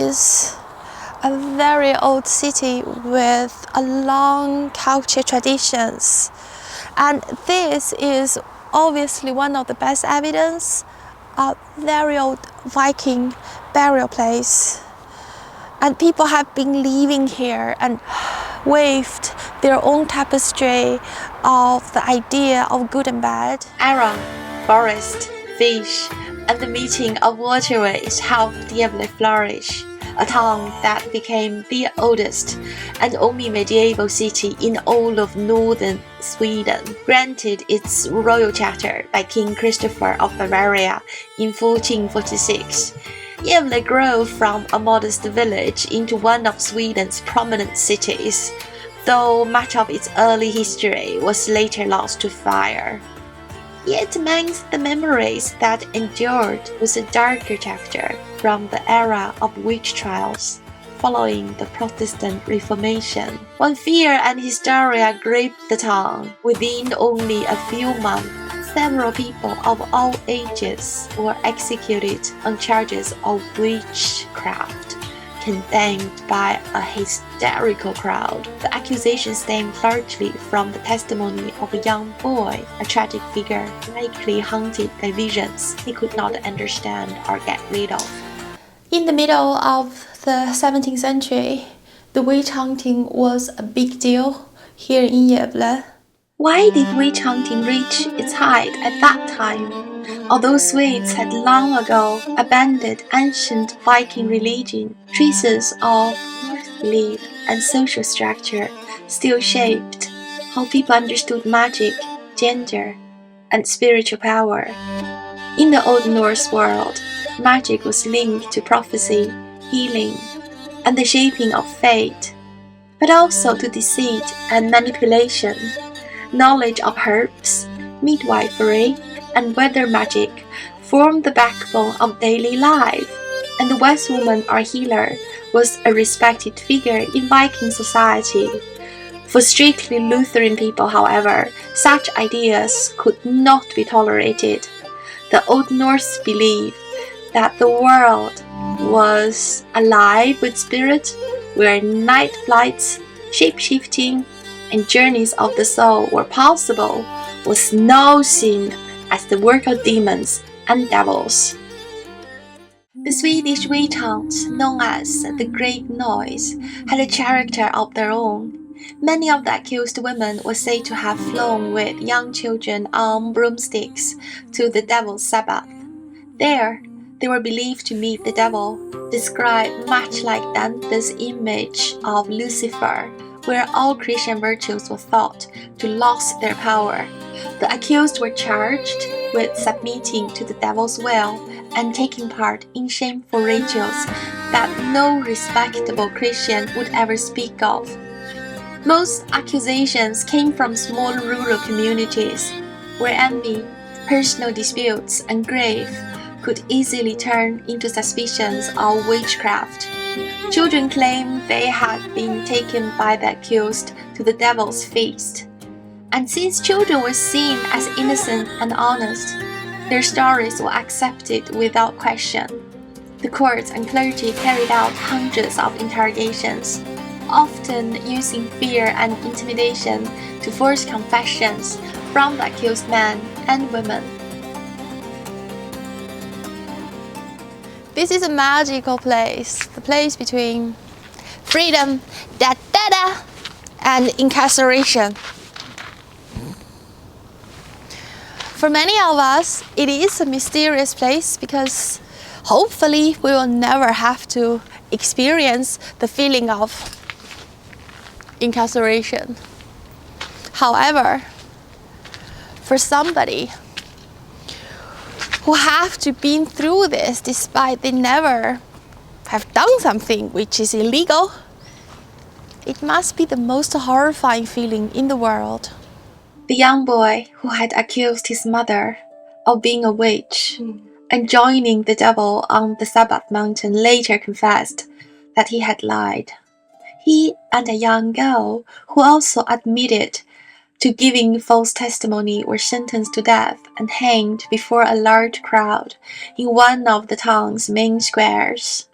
is a very old city with a long culture traditions, and this is obviously one of the best evidence of very old Viking burial place. And people have been living here and weaved their own tapestry of the idea of good and bad. Iron, forest, fish, and the meeting of waterways helped Gefle flourish, a town that became the oldest and only medieval city in all of northern Sweden, granted its royal charter by King Christopher of Bavaria in 1446. Gefle grew from a modest village into one of Sweden's prominent cities, though much of its early history was later lost to fire. Yet amongst the memories that endured was a darker chapter from the era of witch trials following the Protestant Reformation, when fear and hysteria gripped the town. Within only a few months, several people of all ages were executed on charges of witchcraft, condemned by a hysterical crowd. The accusations stemmed largely from the testimony of a young boy, a tragic figure likely haunted by visions he could not understand or get rid of. In the middle of the 17th century, the witch hunting was a big deal here in Gefle. Why did witch hunting reach its height at that time? Although Swedes had long ago abandoned ancient Viking religion, traces of Norse belief and social structure still shaped how people understood magic, gender, and spiritual power. In the Old Norse world, magic was linked to prophecy, healing, and the shaping of fate, but also to deceit and manipulation. Knowledge of herbs, midwifery, and weather magic formed the backbone of daily life, and the wise woman or healer was a respected figure in Viking society. For strictly Lutheran people, however, such ideas could not be tolerated. The Old Norse believed that the world was alive with spirit, where night flights, shape-shifting, and journeys of the soul were possible, was now seen as the work of demons and devils. The Swedish witch hunts, known as the Great Noise, had a character of their own. Many of the accused women were said to have flown with young children on broomsticks to the devil's Sabbath. There, they were believed to meet the devil, described much like Dante's image of Lucifer, where all Christian virtues were thought to lose their power. The accused were charged with submitting to the devil's will and taking part in shameful rituals that no respectable Christian would ever speak of. Most accusations came from small rural communities, where envy, personal disputes, and grief could easily turn into suspicions of witchcraft. Children claimed they had been taken by the accused to the devil's feast. And since children were seen as innocent and honest, their stories were accepted without question. The courts and clergy carried out hundreds of interrogations, often using fear and intimidation to force confessions from the accused men and women. This is a magical place, the place between freedom, da-da-da, and incarceration. For many of us, it is a mysterious place because hopefully we will never have to experience the feeling of incarceration. However, for somebody who have to been through this despite they never have done something which is illegal, it must be the most horrifying feeling in the world. The young boy who had accused his mother of being a witch and joining the devil on the Sabbath mountain later confessed that he had lied. He and a young girl who also admitted to giving false testimony were sentenced to death and hanged before a large crowd in one of the town's main squares.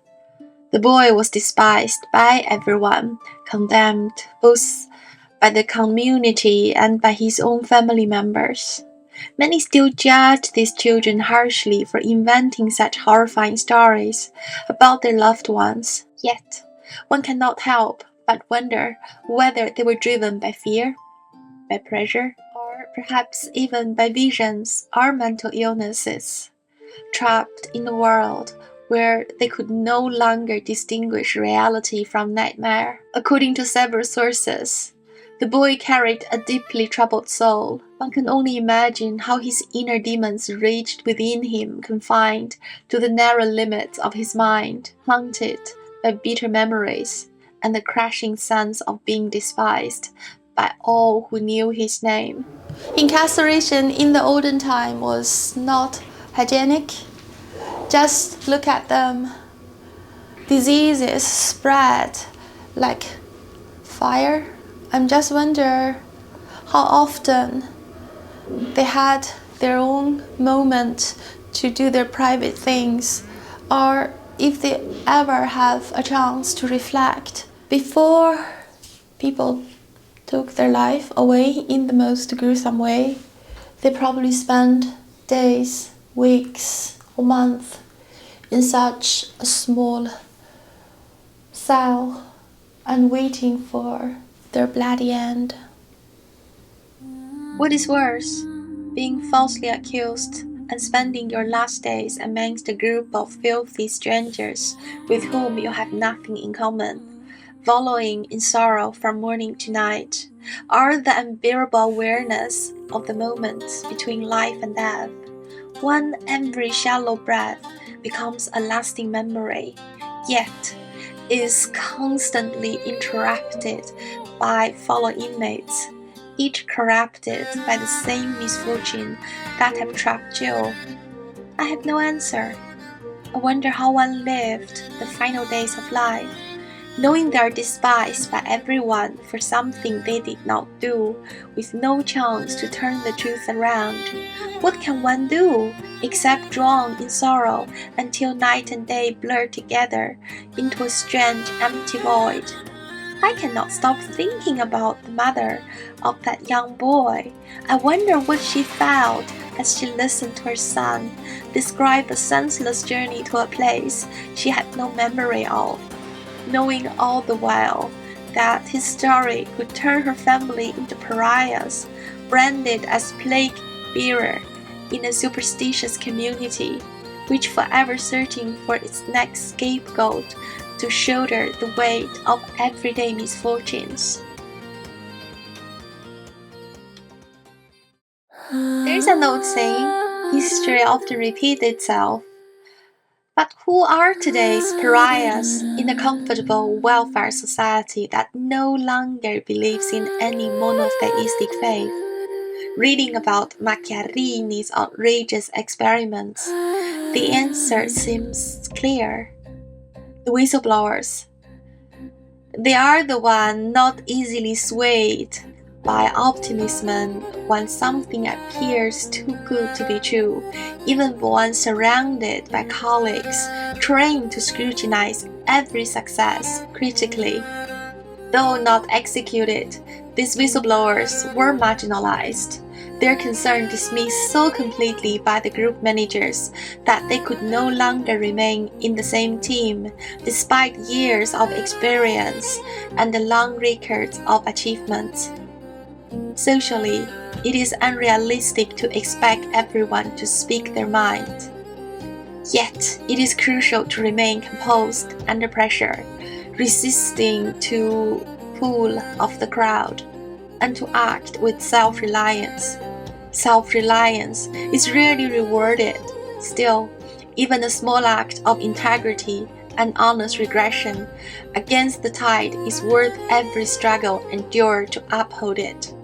The boy was despised by everyone, condemned both by the community and by his own family members. Many still judge these children harshly for inventing such horrifying stories about their loved ones. Yet, one cannot help but wonder whether they were driven by fear, by pressure, or perhaps even by visions or mental illnesses, trapped in a world where they could no longer distinguish reality from nightmare. According to several sources, the boy carried a deeply troubled soul. One can only imagine how his inner demons raged within him, confined to the narrow limits of his mind, haunted by bitter memories and the crushing sense of being despised by all who knew his name. Incarceration in the olden time was not hygienic. Just look at them. Diseases spread like fire. I just wonder how often they had their own moment to do their private things, or if they ever have a chance to reflect. Before people took their life away in the most gruesome way, they probably spent days, weeks, or months in such a small cell and waiting for their bloody end. What is worse, being falsely accused and spending your last days amongst a group of filthy strangers with whom you have nothing in common, wallowing in sorrow from morning to night, or the unbearable awareness of the moments between life and death. One every shallow breath becomes a lasting memory, yet is constantly interrupted by fellow inmates, each corrupted by the same misfortune that have trapped Jill. I have no answer. I wonder how one lived the final days of life, knowing they are despised by everyone for something they did not do, with no chance to turn the truth around. What can one do except drown in sorrow until night and day blur together into a strange empty void? I cannot stop thinking about the mother of that young boy. I wonder what she felt as she listened to her son describe a senseless journey to a place she had no memory of, knowing all the while that his story could turn her family into pariahs, branded as plague bearer in a superstitious community, which forever searching for its next scapegoat to shoulder the weight of everyday misfortunes. There is an old saying, history often repeats itself. But who are today's pariahs in a comfortable welfare society that no longer believes in any monotheistic faith? Reading about Machiavelli's outrageous experiments, the answer seems clear. The whistleblowers. They are the ones not easily swayed by optimism when something appears too good to be true, even when surrounded by colleagues trained to scrutinize every success critically. Though not executed, these whistleblowers were marginalized, their concern dismissed so completely by the group managers that they could no longer remain in the same team despite years of experience and a long record of achievements. Socially, it is unrealistic to expect everyone to speak their mind. Yet, it is crucial to remain composed under pressure, resisting to pull of the crowd, and to act with self-reliance. Self-reliance is rarely rewarded. Still, even a small act of integrity and honest regression against the tide is worth every struggle endured to uphold it.